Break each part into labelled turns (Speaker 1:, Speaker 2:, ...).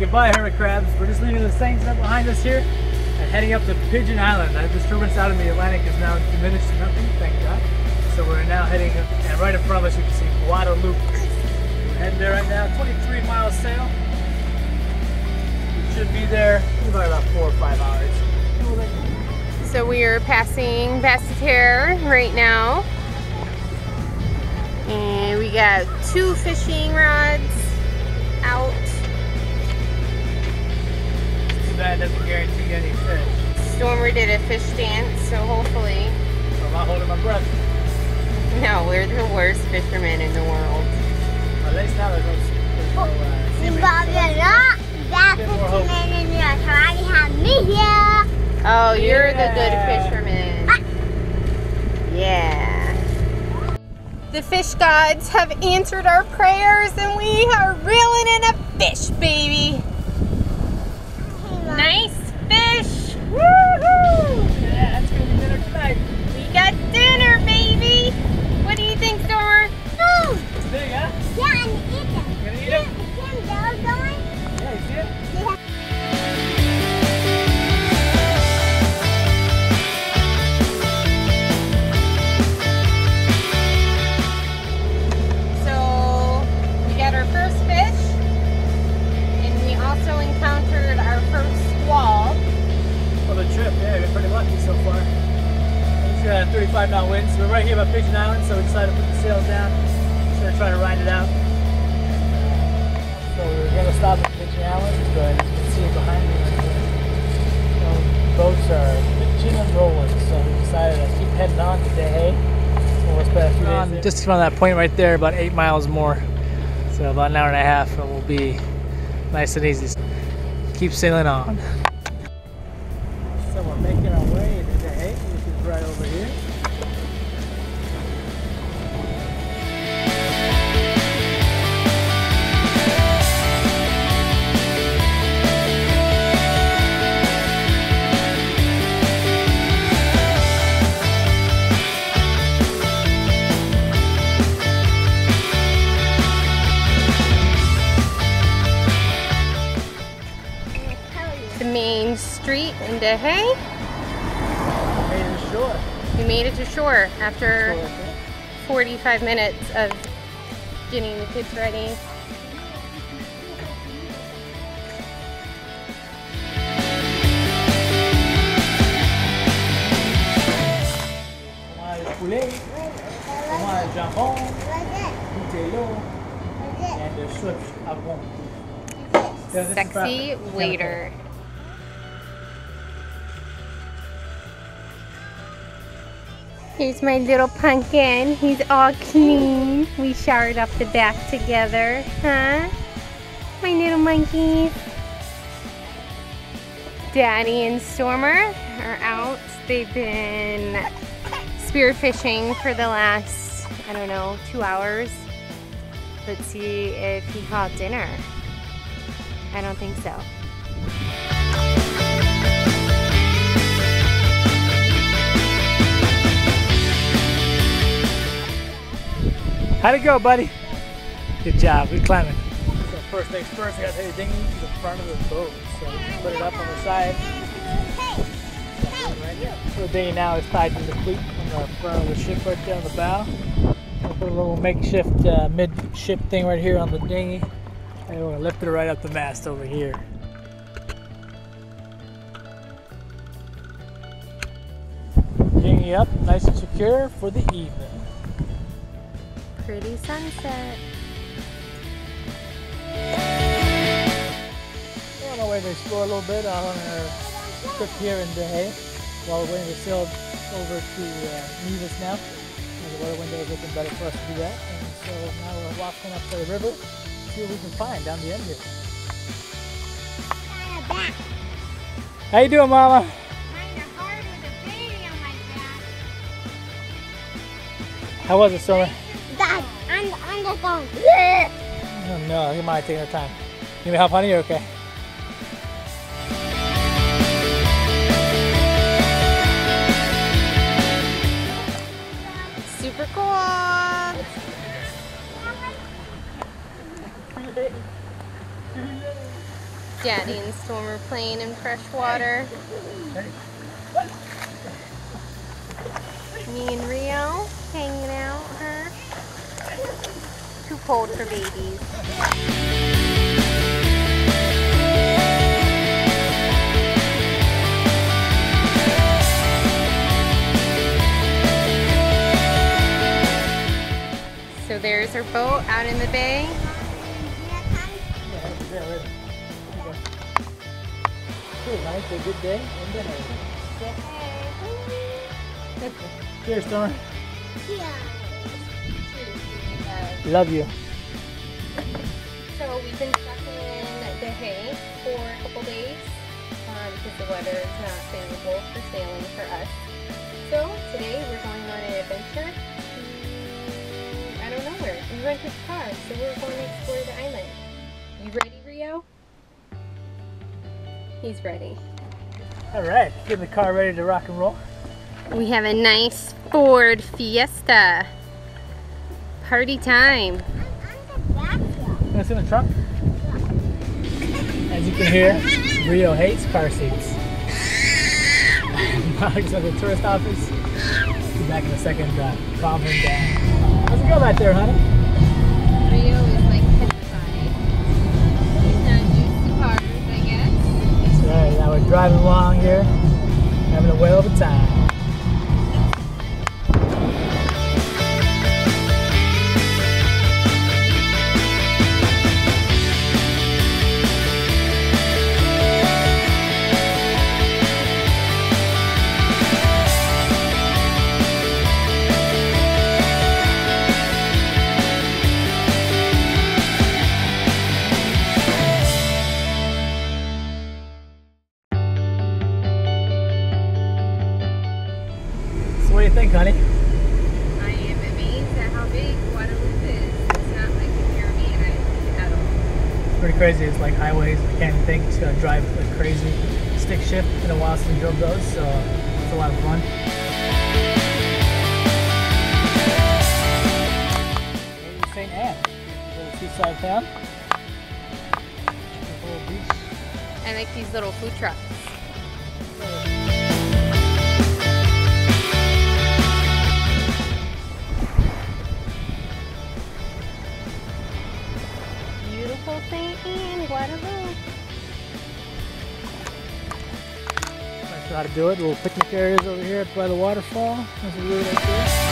Speaker 1: goodbye, hermit crabs. We're just leaving the Saints up behind us here and heading up to Pigeon Island. The disturbance out in the Atlantic is now diminished to nothing, thank God. So we're now heading, and right in front of us you can see Guadeloupe. We're heading there right now, 23 miles sail. We should be there in about 4 or 5 hours.
Speaker 2: So we are passing Basseterre right now. And we got 2 fishing rods out.
Speaker 1: Too bad it doesn't guarantee any fish.
Speaker 2: Stormer did a fish dance, so hopefully.
Speaker 1: So I'm not holding my breath.
Speaker 2: No, we're the worst fishermen in the world.
Speaker 1: Well, at least now there's no seaweed.
Speaker 2: Oh, you're the good fisherman. Yeah. The fish gods have answered our prayers and we are reeling in a fish, baby. Nice fish. Woohoo!
Speaker 1: Yeah, that's gonna be dinner tonight.
Speaker 2: We got dinner, baby. What do you think, Stormer?
Speaker 1: It's big, huh?
Speaker 3: Yeah, I'm gonna eat them.
Speaker 1: You gonna eat them? Yeah, you see it?
Speaker 3: Yeah.
Speaker 2: Our first fish, and we also encountered our first squall.
Speaker 1: For the trip, yeah, we've been pretty lucky so far. We just got a 35 knot wind, so we're right here by Pigeon Island, so we decided to put the sails down instead of trying to ride it out. So we're going to stop at Pigeon Island, but you can see it behind me right here. So boats are pitching and rolling, so we decided to keep heading on today. So we'll spend a few days there. Just from that point right there, about 8 miles more. So about an hour and a half and we'll be nice and easy. Keep sailing on. So we're making our way into the hay, which is right over here.
Speaker 2: Main street in The Haye.
Speaker 1: We made it to shore.
Speaker 2: We made it to shore after 45 minutes of getting the kids ready.
Speaker 1: And the shrimps are one.
Speaker 2: Sexy waiter. Here's my little pumpkin. He's all clean. We showered up the back together, huh? My little monkeys. Daddy and Stormer are out. They've been spearfishing for the last, I don't know, 2 hours. Let's see if he caught dinner. I don't think so.
Speaker 1: How'd it go, buddy? Good job, good climbing. So first things first, I gotta take the dinghy to the front of the boat. So we can put it up on the side. So the dinghy now is tied to the cleat on the front of the ship right there on the bow. We'll put a little makeshift mid-ship thing right here on the dinghy. And we're gonna lift it right up the mast over here. Dinghy up, nice and secure for the evening.
Speaker 2: Pretty sunset.
Speaker 1: We're on our way to explore a little bit on our trip here in The Haye. While we're waiting to sail over to Nevis now. The weather window is looking better for us to do that. And so now we're walking up to the river, see what we can find down the end here. How you doing, Mama?
Speaker 3: Kind of hard with a baby on my back.
Speaker 1: How was it, Stormer?
Speaker 3: Dad, I'm the phone.
Speaker 1: Oh no, you might take our time. You need me help, honey? You're okay.
Speaker 2: Super cool. playing in fresh water. Me and Rio hanging out, huh? Too cold for babies. So there's our boat out in the bay.
Speaker 1: Nice, a good day. Cheers, Storm. Love you.
Speaker 2: So we've been stuck in the hay for a couple days because the weather is not favorable for sailing for us. So today we're going on an adventure to, I don't know where. We rented a car, so we're going to explore the island. You ready, Rio? He's ready.
Speaker 1: Alright, getting the car ready to rock and roll.
Speaker 2: We have a nice Ford Fiesta. Party time.
Speaker 1: What's in the trunk? As you can hear, Rio hates car seats. Alex at the tourist office. Be back in a second, calm him down. How's it go back there, honey?
Speaker 2: Rio is like petrified. He's not used to cars, I guess.
Speaker 1: That's right, now we're driving along here, having a whale of a time. What do you think, honey?
Speaker 2: I am amazed at how big Guadeloupe is. It's not like the Caribbean island at all.
Speaker 1: It's pretty crazy. It's like highways. I can't even think. Just gotta drive like crazy. Stick shift. It's been a while since we drove those, so it's a lot of fun. Maybe St. Anne, little seaside town. Little beach.
Speaker 2: I like these little food trucks. Beautiful St. Anne, Guadeloupe.
Speaker 1: Not sure how to do it. Little picnic areas over here by the waterfall. There's a view right there.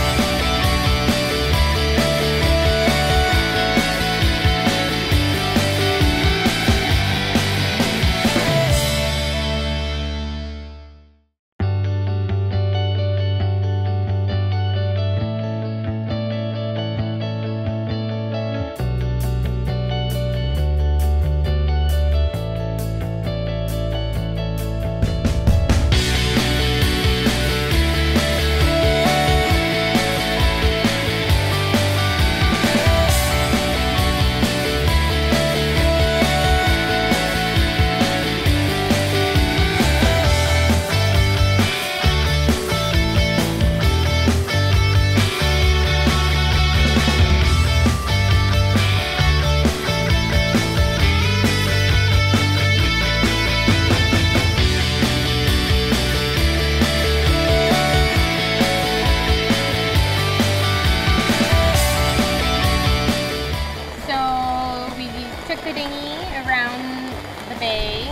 Speaker 2: the dinghy around the bay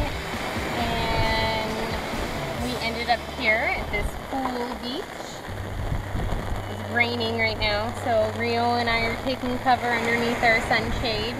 Speaker 2: and we ended up here at this cool beach. It's raining right now, so Rio and I are taking cover underneath our sunshade.